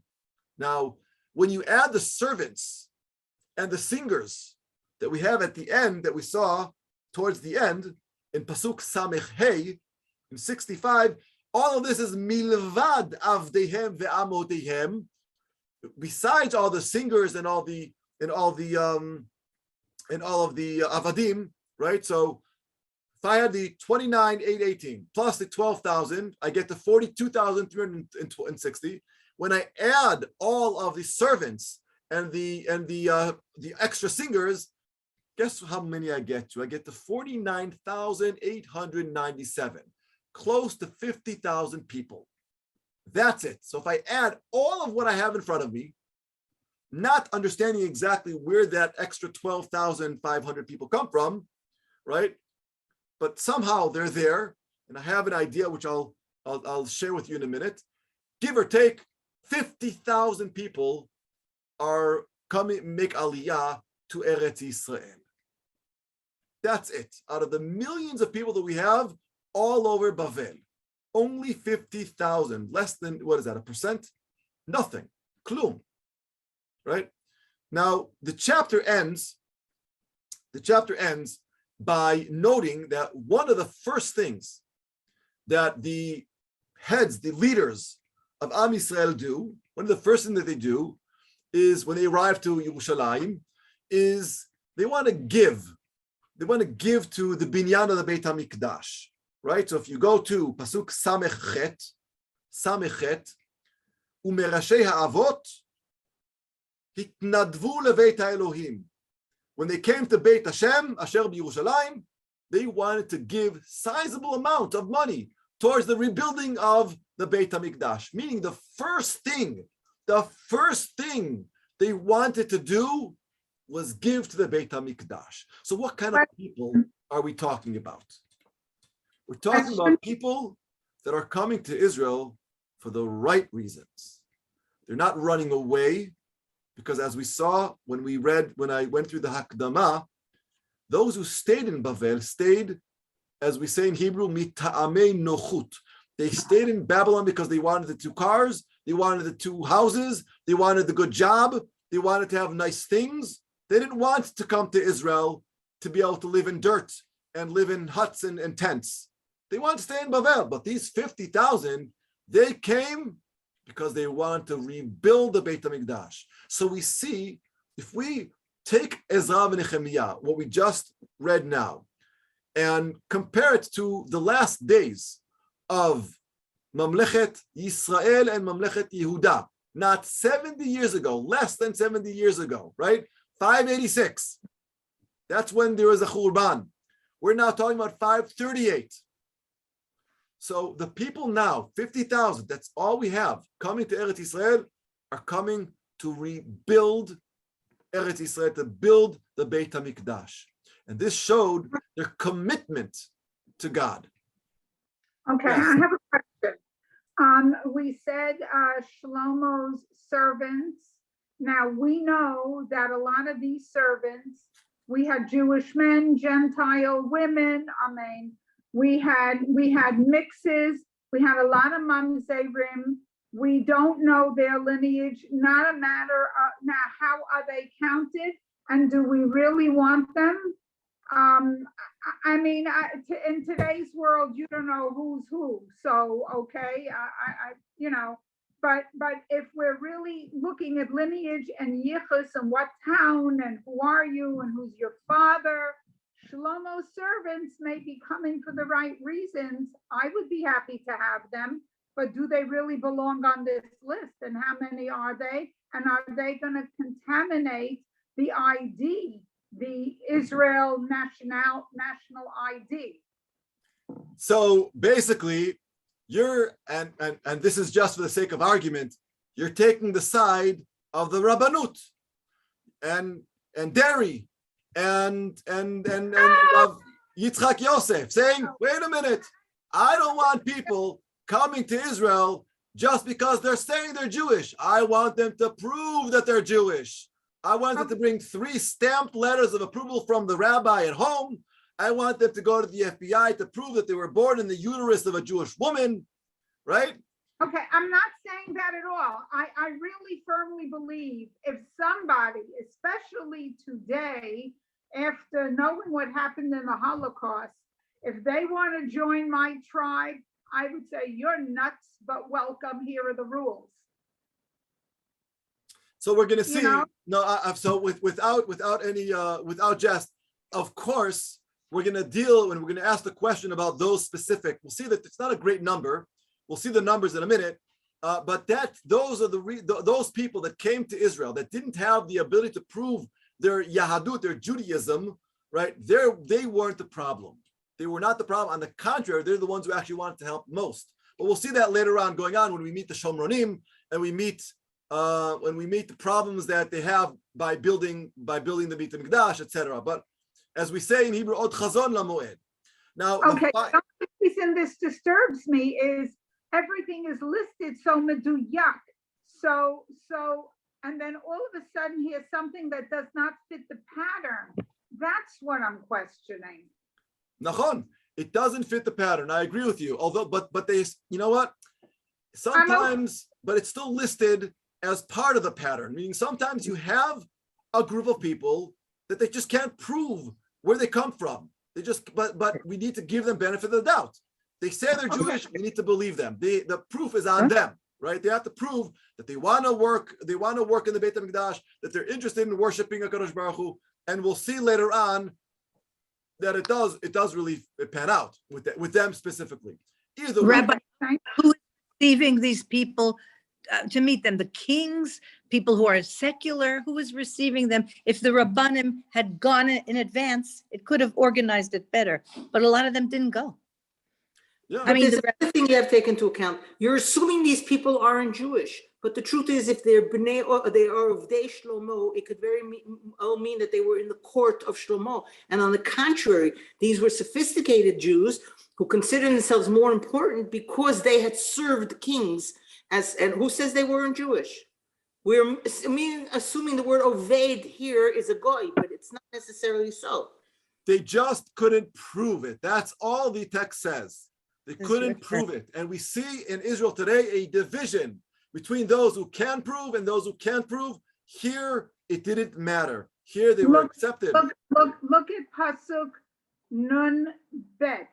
Now, when you add the servants and the singers that we have at the end, that we saw towards the end in Pasuk Samech Hey, in 65, all of this is milvad avdehem ve'amodehem. Besides all the singers and all of the avadim, right? So if I had the 29,818 plus the 12,000, I get the 42,360. When I add all of the servants and the extra singers, guess how many I get to? I get to 49,897, close to 50,000 people. That's it. So if I add all of what I have in front of me, not understanding exactly where that extra 12,500 people come from, right? But somehow they're there, and I have an idea which I'll share with you in a minute. Give or take, 50,000 people are coming, make aliyah to Eretz Israel. That's it. Out of the millions of people that we have all over Bavel, only 50,000, less than, what is that, 1%? Nothing, klum, right? Now, the chapter ends by noting that one of the first things that the heads, the leaders of Am Yisrael do, one of the first things that they do is when they arrive to Yerushalayim, is they want to give to the binyan of the Beit HaMikdash, right? So if you go to Pasuk Samech Chet, Umerashei Ha'avot, Hitnadvu Leveit HaElohim. When they came to Beit Hashem, Asher B'Yerushalayim, they wanted to give sizable amount of money towards the rebuilding of the Beit HaMikdash. Meaning the first thing they wanted to do was give to the Beit HaMikdash. So what kind of people are we talking about? We're talking about people that are coming to Israel for the right reasons. They're not running away, because as we saw when I went through the Hakdama, those who stayed in Bavel stayed, as we say in Hebrew, mita'amei nochut. They stayed in Babylon because they wanted the 2 cars, they wanted the 2 houses, they wanted the good job, they wanted to have nice things. They didn't want to come to Israel to be able to live in dirt and live in huts and tents. They wanted to stay in Bavel, but these 50,000, they came because they want to rebuild the Beit HaMikdash. So we see, if we take Ezra Nechemya, what we just read now, and compare it to the last days of Mamlechet Yisrael and Mamlechet Yehuda, not 70 years ago, less than 70 years ago, right? 586. That's when there was a Khurban. We're now talking about 538. So the people now, 50,000, that's all we have, coming to Eretz Israel, are coming to rebuild Eretz Israel, to build the Beit HaMikdash. And this showed their commitment to God. Okay, Yes. I have a question. We said Shlomo's servants. Now we know that a lot of these servants, we had Jewish men, Gentile women. I mean, we had mixes. We had a lot of mamzerim. We don't know their lineage. Not a matter of now how are they counted, and do we really want them? I mean, in today's world, you don't know who's who. So, okay, you know, but if we're really looking at lineage and yichus and what town and who are you and who's your father, Shlomo's servants may be coming for the right reasons. I would be happy to have them, but do they really belong on this list? And how many are they? And are they going to contaminate the ID? The Israel national ID. So basically, you're and this is just for the sake of argument, you're taking the side of the Rabbanut and Derry and of Yitzchak Yosef, saying, wait a minute, I don't want people coming to Israel just because they're saying they're Jewish. I want them to prove that they're Jewish. I want them to bring 3 stamped letters of approval from the rabbi at home. I want them to go to the FBI to prove that they were born in the uterus of a Jewish woman, right? Okay, I'm not saying that at all. I really firmly believe if somebody, especially today, after knowing what happened in the Holocaust, if they want to join my tribe, I would say you're nuts, but welcome. Here are the rules. So we're going to see. You know? So without jest, of course, we're going to deal and we're going to ask the question about those specific. We'll see that it's not a great number. We'll see the numbers in a minute. But those are those people that came to Israel that didn't have the ability to prove their Yahadut, their Judaism, right? They weren't the problem. They were not the problem. On the contrary, they're the ones who actually wanted to help most. But we'll see that later on going on when we meet the Shomronim and we meet the problems that they have by building the Beit HaMikdash, etc. But as we say in Hebrew, Od Chazon LaMoed. Now, okay, the reason this disturbs me is everything is listed so meduyak. So, and then all of a sudden here's something that does not fit the pattern. That's what I'm questioning. Nachon, it doesn't fit the pattern. I agree with you. Although, but they, you know what? Sometimes, but it's still listed as part of the pattern. Meaning, sometimes you have a group of people that they just can't prove where they come from. They just, but we need to give them benefit of the doubt. They say they're Jewish. We need to believe them. The proof is on them, right? They have to prove that they want to work. They want to work in the Beit HaMikdash. That they're interested in worshiping HaKadosh Baruch Hu. And we'll see later on that it does really pan out with them specifically. Either Rabbi, who is receiving these people to meet them? The kings, people who are secular, who is receiving them? If the Rabbanim had gone in advance, it could have organized it better. But a lot of them didn't go. Yeah. I mean, there's another thing you have to take into account. You're assuming these people aren't Jewish, but the truth is, if they're Bnei, or they are of Dei Shlomo, it could very well mean that they were in the court of Shlomo. And on the contrary, these were sophisticated Jews who considered themselves more important because they had served kings. And who says they weren't Jewish? We're assuming the word Oved here is a goy, but it's not necessarily so. They just couldn't prove it. That's all the text says. They couldn't prove it. And we see in Israel today a division between those who can prove and those who can't prove. Here, it didn't matter. Here, they were accepted. Look at Pasuk Nun Bet.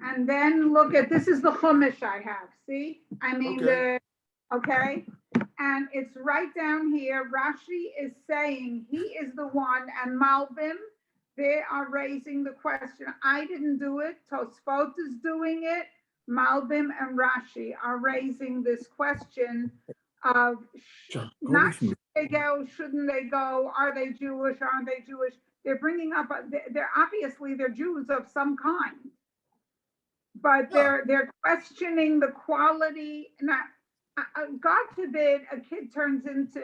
And then look at, this is the Chumash I have, see? I mean, okay? And it's right down here. Rashi is saying he is the one, and Malbim, they are raising the question. I didn't do it. Tosfot is doing it. Malbim and Rashi are raising this question of not should they go, shouldn't they go? Are they Jewish? Aren't they Jewish? They're bringing up, they're obviously they're Jews of some kind, but they're questioning the quality. Now, God forbid a kid turns into,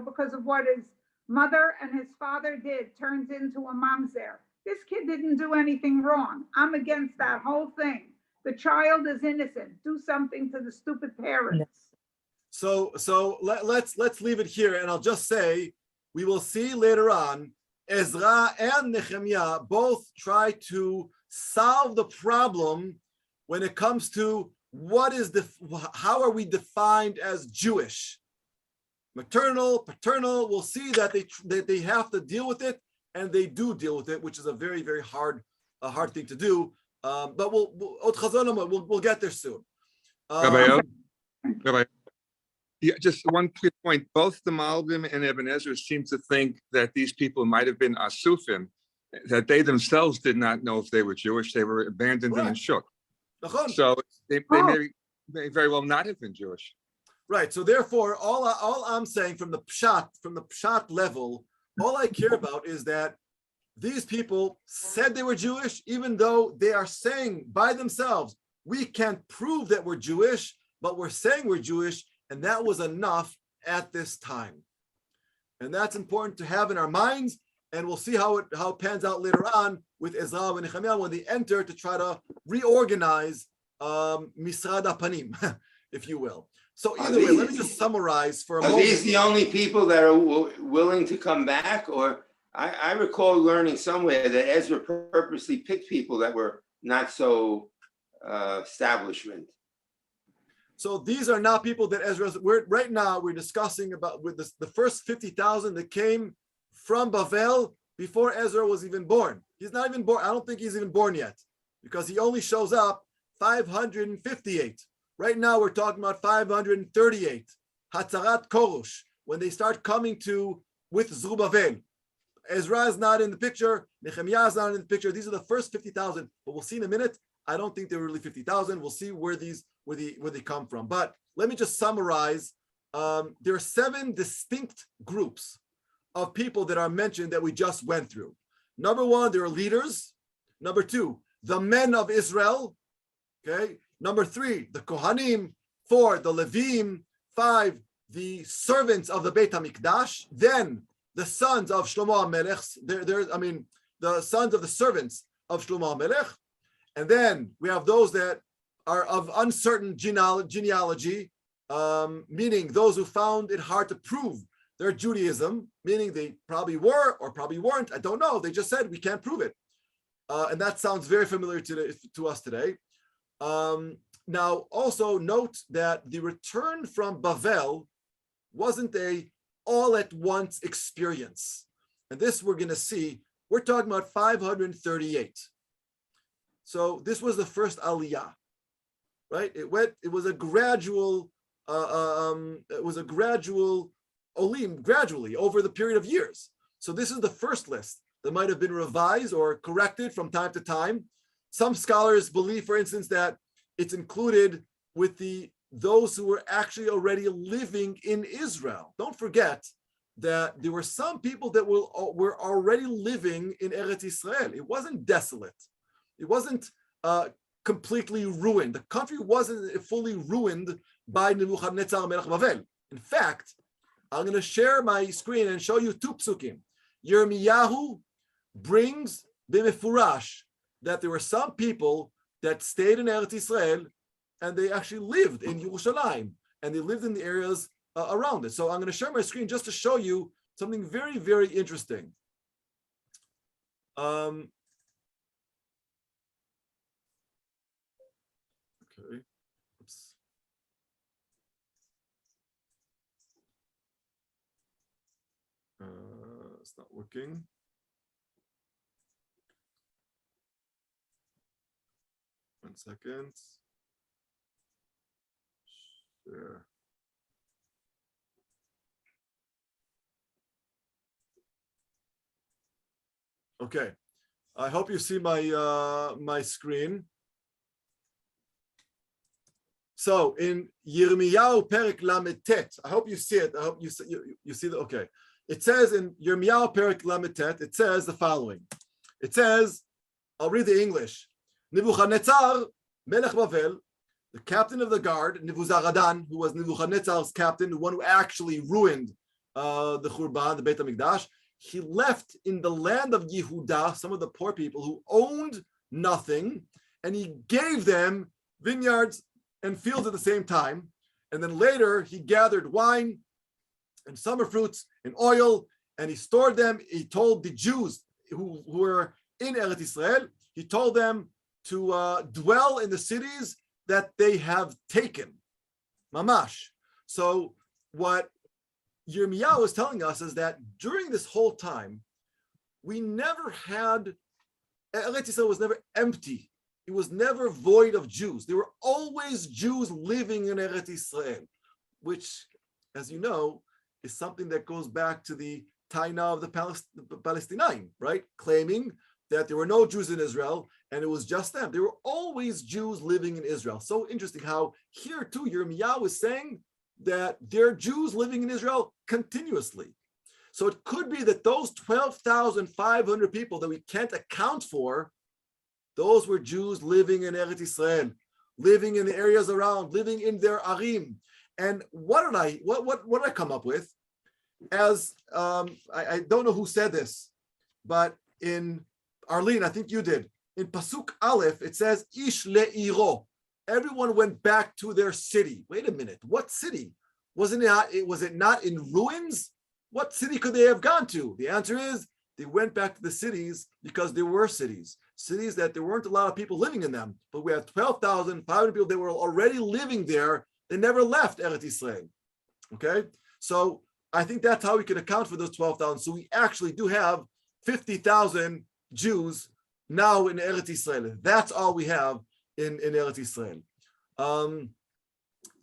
because of what his mother and his father did, turns into a mamzer. This kid didn't do anything wrong. I'm against that whole thing. The child is innocent. Do something to the stupid parents. So let's leave it here, and I'll just say we will see later on. Ezra and Nechemya both try to solve the problem when it comes to how are we defined as Jewish? Maternal, paternal. We'll see that they have to deal with it, and they do deal with it, which is a very, very hard thing to do. But we'll get there soon. Rabbi, yeah, just one quick point. Both the Malbim and Ibn Ezra seem to think that these people might have been Asufim, that they themselves did not know if they were Jewish. They were abandoned in the Shuk. So they may very well not have been Jewish. Right. So therefore, all I'm saying from the pshat level, all I care about is that these people said they were Jewish, even though they are saying by themselves, we can't prove that we're Jewish, but we're saying we're Jewish, and that was enough at this time. And that's important to have in our minds, and we'll see how it pans out later on with Ezra and Nechemya when they enter to try to reorganize Misrad HaPanim, if you will. So either way, let me just summarize for a moment. Are these the only people that are willing to come back? Or I recall learning somewhere that Ezra purposely picked people that were not so establishment. So these are not people that Ezra. Right now we're discussing about with the first 50,000 that came from Bavel before Ezra was even born. He's not even born. I don't think he's even born yet, because he only shows up 558. Right now we're talking about 538. Hatzarat Korush, when they start coming with Zerubbabel. Ezra is not in the picture. Nechemya is not in the picture. These are the first 50,000. But we'll see in a minute. I don't think they were really 50,000. We'll see where they come from. But let me just summarize. There are 7 distinct groups of people that are mentioned that we just went through. Number 1, there are leaders. Number 2, the men of Israel. Okay. Number 3, the Kohanim. 4, the Levim. 5, the servants of the Beit HaMikdash. Then the sons of Shlomo HaMelech. The sons of the servants of Shlomo HaMelech. And then we have those that are of uncertain genealogy, meaning those who found it hard to prove their Judaism, meaning they probably were or probably weren't. I don't know. They just said we can't prove it. And that sounds very familiar to us today. Now, also note that the return from Bavel wasn't a all-at-once experience. And this we're going to see. We're talking about 538. So this was the first aliyah, right? It was a gradual olim, gradually over the period of years. So this is the first list that might have been revised or corrected from time to time. Some scholars believe, for instance, that it's included with those who were actually already living in Israel. Don't forget that there were some people that were already living in Eretz Israel. It wasn't desolate. It wasn't completely ruined. The country wasn't fully ruined by Nebuchadnezzar Melech Bavel. In fact, I'm going to share my screen and show you 2 psukim. Yirmiyahu brings b'mefurash that there were some people that stayed in Eretz Israel and they actually lived in Yerushalayim and they lived in the areas around it. So I'm going to share my screen just to show you something very, very interesting. Okay. Oops. It's not working. One second. Share. Okay. I hope you see my screen. So in Yirmiyahu Perek Lamed Tet, I hope you see it. I hope you see that. Okay. It says in Yirmiyahu Perek Lamed Tet, it says the following. It says, I'll read the English. Nebuchadnezzar Melech Bavel, the captain of the guard, Nebuzaradan, who was Nebuchadnezzar's captain, the one who actually ruined the Churban, the Beit HaMikdash, he left in the land of Yehuda some of the poor people who owned nothing and he gave them vineyards and fields at the same time. And then later he gathered wine and summer fruits and oil, and he stored them. He told the Jews who were in Eretz Israel, he told them to dwell in the cities that they have taken. Mamash. So what Yirmiyahu is telling us is that during this whole time, we never had, Eretz Israel was never empty. It was never void of Jews. There were always Jews living in Eretz Israel, which, as you know, is something that goes back to the Taina of the Palestinian, right? Claiming that there were no Jews in Israel and it was just them. There were always Jews living in Israel. So interesting how here too, Yirmiyahu is saying that there are Jews living in Israel continuously. So it could be that those 12,500 people that we can't account for, those were Jews living in Eretz Israel, living in the areas around, living in their arim. And what did I come up with? As I don't know who said this, but in Arlene, I think you did. In Pasuk Aleph, it says Ish le'iro. Everyone went back to their city. Wait a minute, what city? Was it not in ruins? What city could they have gone to? The answer is they went back to the cities because there were cities that there weren't a lot of people living in them, but we have 12,500 people that were already living there. They never left Eretz Israel. Okay, so I think that's how we can account for those 12,000. So we actually do have 50,000 Jews now in Eretz Israel. That's all we have in Eretz Israel. Yechezkel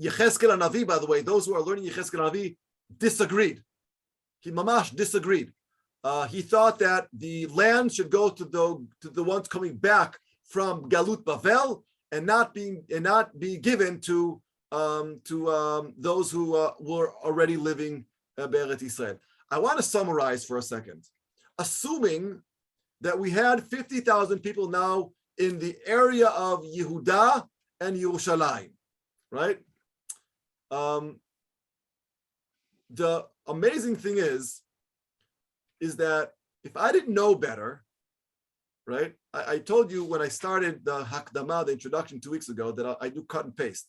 HaNavi, by the way, those who are learning Yechezkel HaNavi disagreed. He mamash disagreed. He thought that the land should go to the ones coming back from Galut Bavel and not be given to those who were already living Eretz Israel. I want to summarize for a second. Assuming that we had 50,000 people now in the area of Yehuda and Yerushalayim, right? The amazing thing is that if I didn't know better, right? I told you when I started the Hakdama, the introduction 2 weeks ago, that I do cut and paste.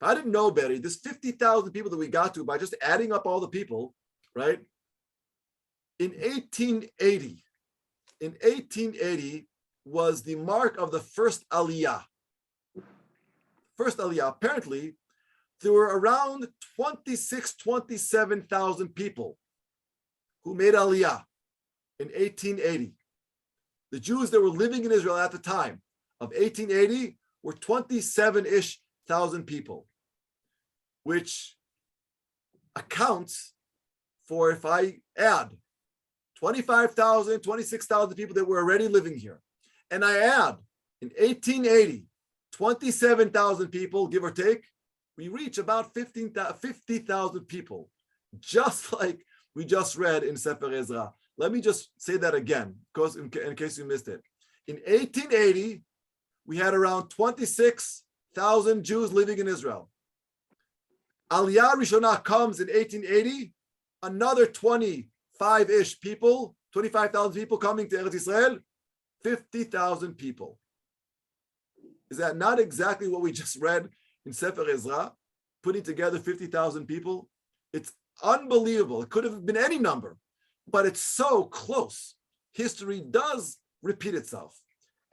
If I didn't know better, this 50,000 people that we got to by just adding up all the people, right? In 1880 was the mark of the first Aliyah. First Aliyah, apparently, there were around 27,000 people who made Aliyah in 1880. The Jews that were living in Israel at the time of 1880 were 27-ish thousand people, which accounts for, if I add 25,000, 26,000 people that were already living here, and I add in 1880, 27,000 people, give or take, we reach about 50,000 people, just like we just read in Sefer Ezra. Let me just say that again, because in case you missed it. In 1880, we had around 26,000 Jews living in Israel. Aliyah Rishonah comes in 1880, another 25-ish people, 25,000 people coming to Eretz Israel, 50,000 people. Is that not exactly what we just read in Sefer Ezra, putting together 50,000 people? It's unbelievable. It could have been any number, but it's so close. History does repeat itself.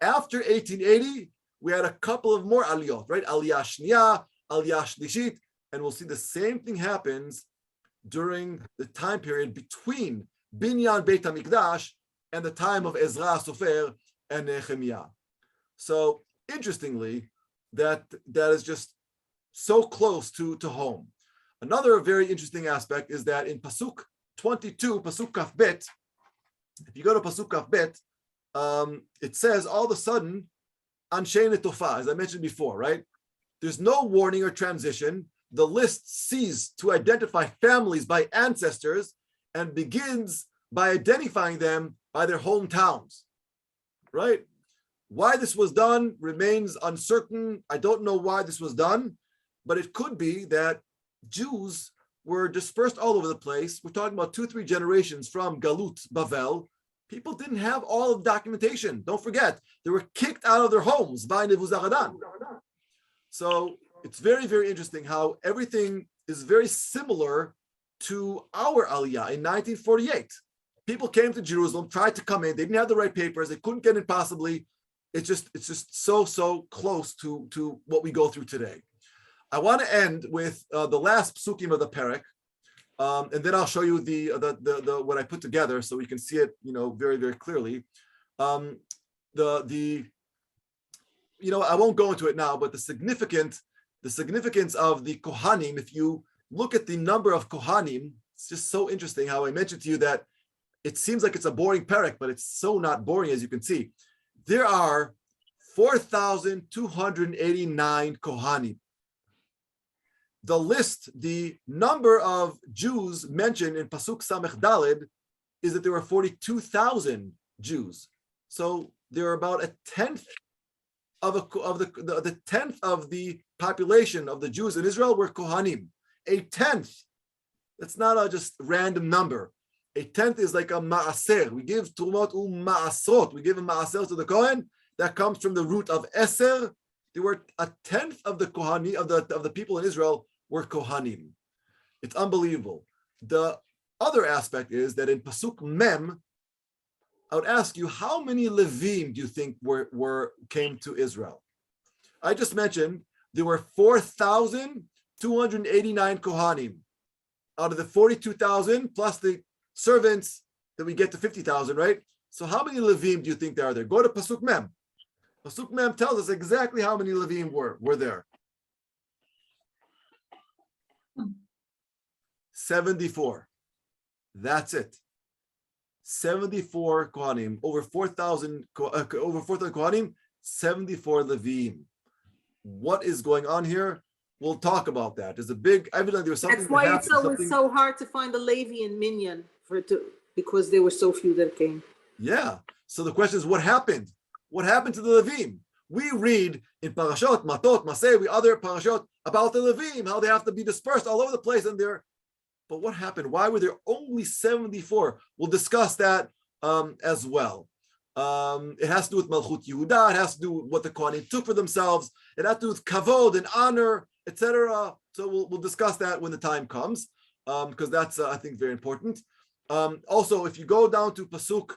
After 1880, we had a couple of more aliyot, right? Aliyah Shniya, Aliyah Shlishit, and we'll see the same thing happens during the time period between Binyan Beit HaMikdash and the time of Ezra Sofer and Nechemya. So interestingly, that is just so close to home. Another very interesting aspect is that in Pasuk 22, Pasuk Kaf Bet, if you go to Pasuk Kaf Bet, it says all of a sudden, Anshe Netofa, as I mentioned before, right? There's no warning or transition. The list ceases to identify families by ancestors and begins by identifying them by their hometowns, right? Why this was done remains uncertain. I don't know why this was done, but it could be that Jews were dispersed all over the place. We're talking about 2-3 generations from Galut Bavel, People didn't have all of the documentation. Don't forget, they were kicked out of their homes by Nebuzaradan. So it's very, very interesting how everything is very similar to our Aliyah in 1948. People came to Jerusalem, tried to come in. They didn't have the right papers. They couldn't get in possibly. It's just so close to what we go through today. I want to end with the last psukim of the perek, and then I'll show you the what I put together so we can see it, very, very clearly. I won't go into it now, but the significance of the Kohanim, if you look at the number of Kohanim, it's just so interesting how I mentioned to you that it seems like it's a boring perek, but it's so not boring, as you can see. There are 4,289 Kohanim. The list, the number of Jews mentioned in Pasuk Samech Daled is that there were 42,000 Jews. So there are about a tenth of the tenth of the population of the Jews in Israel were Kohanim. A tenth. That's not a just random number. A tenth is like a ma'aser. We give turmot ma'asrot. We give a ma'aser to the Kohen. That comes from the root of eser. There were a tenth of the Kohanim of the people in Israel were Kohanim. It's unbelievable. The other aspect is that in Pasuk Mem, I would ask you, how many Levim do you think came to Israel? I just mentioned there were 4,289 Kohanim out of the 42,000 plus the servants that we get to 50,000, right? So how many Levim do you think there are there? Go to Pasuk Mem. Pasuk Mem tells us exactly how many Levim were there. 74. That's it. 74 Kohanim, over 4,000 Kohanim, 74 Levim. What is going on here? We'll talk about that. There's a big, evidently there was something. That's why it's so hard to find a Levi and Minyan because there were so few that came. Yeah. So the question is, what happened? What happened to the Levim? We read in Parashot, Matot, Maseh, other Parashot about the Levim, how they have to be dispersed all over the place, and they're. But what happened? Why were there only 74? We'll discuss that as well. It has to do with Malchut Yehuda. It has to do with what the Kohanim took for themselves. It has to do with kavod and honor, etc. So we'll discuss that when the time comes, because that's I think very important. Also, if you go down to Pasuk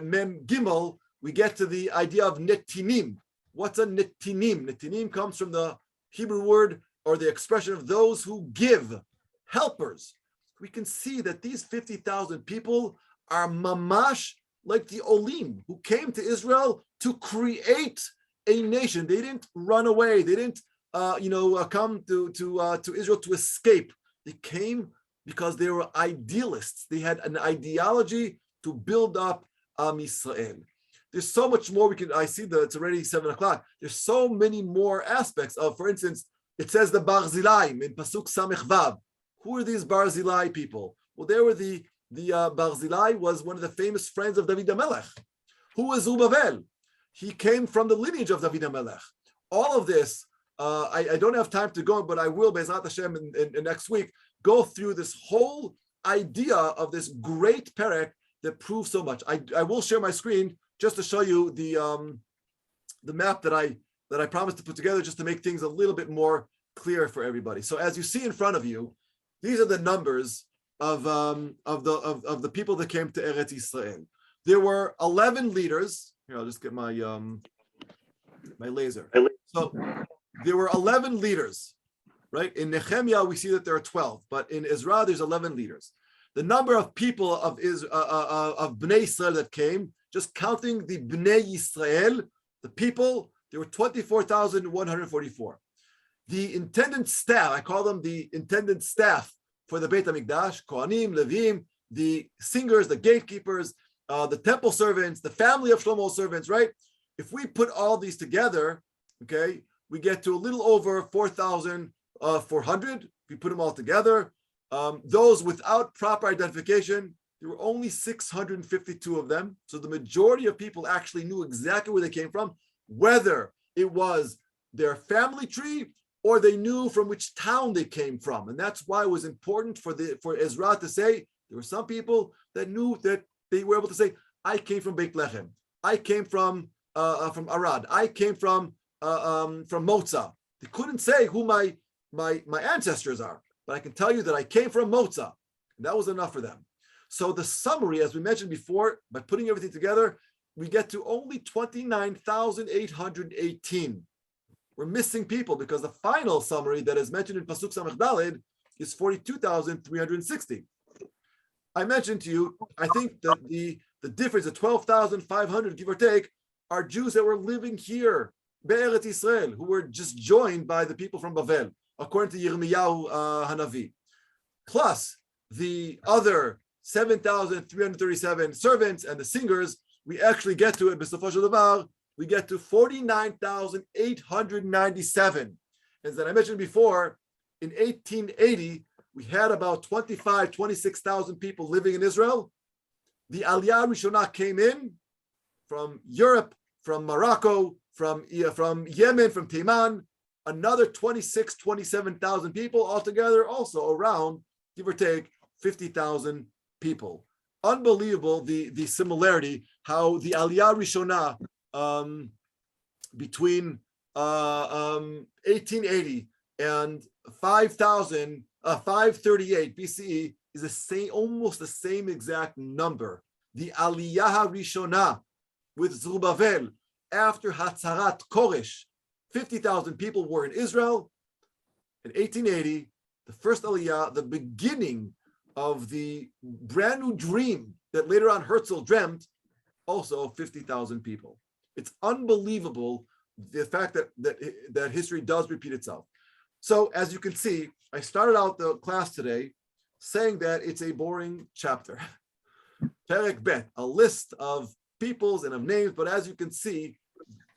Mem Gimel, we get to the idea of netinim. What's a netinim? Netinim comes from the Hebrew word or the expression of those who give, helpers. We can see that these 50,000 people are mamash like the Olim who came to Israel to create a nation. They didn't run away. They didn't, come to Israel to escape. They came because they were idealists. They had an ideology to build up Am Yisrael. There's so much more I see that it's already 7:00. There's so many more aspects of, for instance, it says the Barzilaim in Pasuk Samech Vav. Who are these Barzilai people? Well, they were the Barzilai was one of the famous friends of David HaMelech. Who was Zerubbabel? He came from the lineage of David HaMelech. All of this, I don't have time to go, but I will, Be'ezrat Hashem, in next week, go through this whole idea of this great perek that proves so much. I will share my screen just to show you the map that I promised to put together, just to make things a little bit more clear for everybody. So as you see in front of you, these are the numbers of the people that came to Eretz Yisrael. There were 11 leaders. Here, I'll just get my my laser. So there were 11 leaders, right? In Nechemya, we see that there are 12, but in Ezra, there's 11 leaders. The number of people of Bnei Yisrael that came, just counting the Bnei Yisrael, the people, there were 24,144. The intendant staff, I call them the intendant staff for the Beit HaMikdash, Kohanim, Levim, the singers, the gatekeepers, the temple servants, the family of Shlomo's servants, right? If we put all these together, okay, we get to a little over 4,400. If we put them all together, those without proper identification, there were only 652 of them. So the majority of people actually knew exactly where they came from, whether it was their family tree or they knew from which town they came from. And that's why it was important for Ezra to say, There were some people that knew that they were able to say, I came from Beit Lechem. I came from Arad. I came from Moza. They couldn't say who my ancestors are, but I can tell you that I came from Moza. And that was enough for them. So the summary, as we mentioned before, by putting everything together, we get to only 29,818. We're missing people because the final summary that is mentioned in Pasuk Samech Daled is 42,360. I mentioned to you, I think that the difference of 12,500, give or take, are Jews that were living here, Be'eretz Israel, who were just joined by the people from Bavel, according to Yirmiyahu Hanavi. Plus the other 7,337 servants and the singers, we actually get to it, B'sofo shel davar, we get to 49,897. As I mentioned before, in 1880, we had about 26,000 people living in Israel. The Aliyah Rishonah came in from Europe, from Morocco, from Yemen, from Taiman, another 27,000 people altogether, also around, give or take, 50,000 people. Unbelievable the similarity, how the Aliyah Rishonah between 1880 and 538 BCE is the same, almost the same exact number. The Aliyah Rishonah with Zerubbabel after Hatzarat Koresh, 50,000 people were in Israel. In 1880, the first Aliyah, the beginning of the brand new dream that later on Herzl dreamt, also 50,000 people. It's unbelievable the fact that history does repeat itself. So as you can see, I started out the class today saying that it's a boring chapter. Perek Bet, a list of peoples and of names, but as you can see,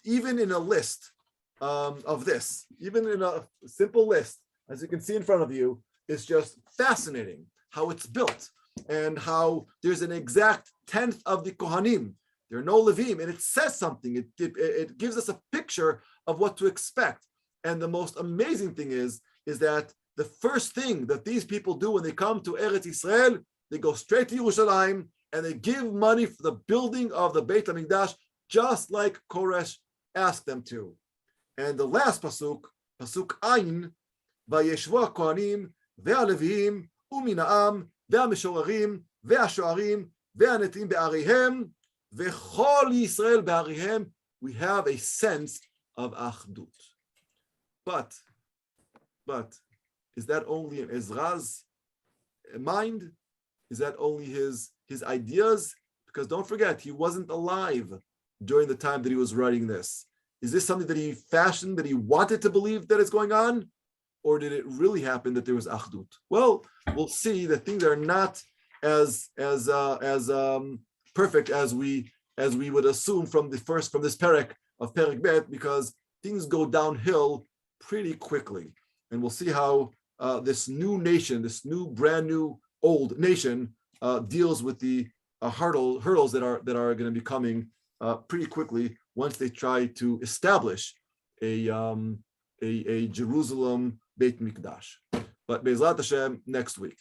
even in a list of this, even in a simple list, as you can see in front of you, it's just fascinating how it's built and how there's an exact tenth of the Kohanim. There are no Levim, and it says something. It gives us a picture of what to expect. And the most amazing thing is that the first thing that these people do when they come to Eretz Israel, they go straight to Yerushalayim and they give money for the building of the Beit HaMikdash, just like Koresh asked them to. And the last pasuk, pasuk Ayin, Vayeshvu HaKohanim ve'aleviim umin ha'am ve'ameshorarim ve'ashoarim ve'anetim be'arihem ve'chol Yisrael be'arihem. We have a sense of achdut. But is that only in Ezra's mind? Is that only his ideas? Because don't forget, he wasn't alive during the time that he was writing this. Is this something that he fashioned, that he wanted to believe that is going on? Or did it really happen that there was achdut? Well, we'll see that things are not as perfect as we would assume from this perek of Perek Bet, because things go downhill pretty quickly. And we'll see how this new nation, this new brand new old nation deals with the hurdles that are going to be coming pretty quickly once they try to establish a Jerusalem Beit Mikdash. But Be'ezrat Hashem next week.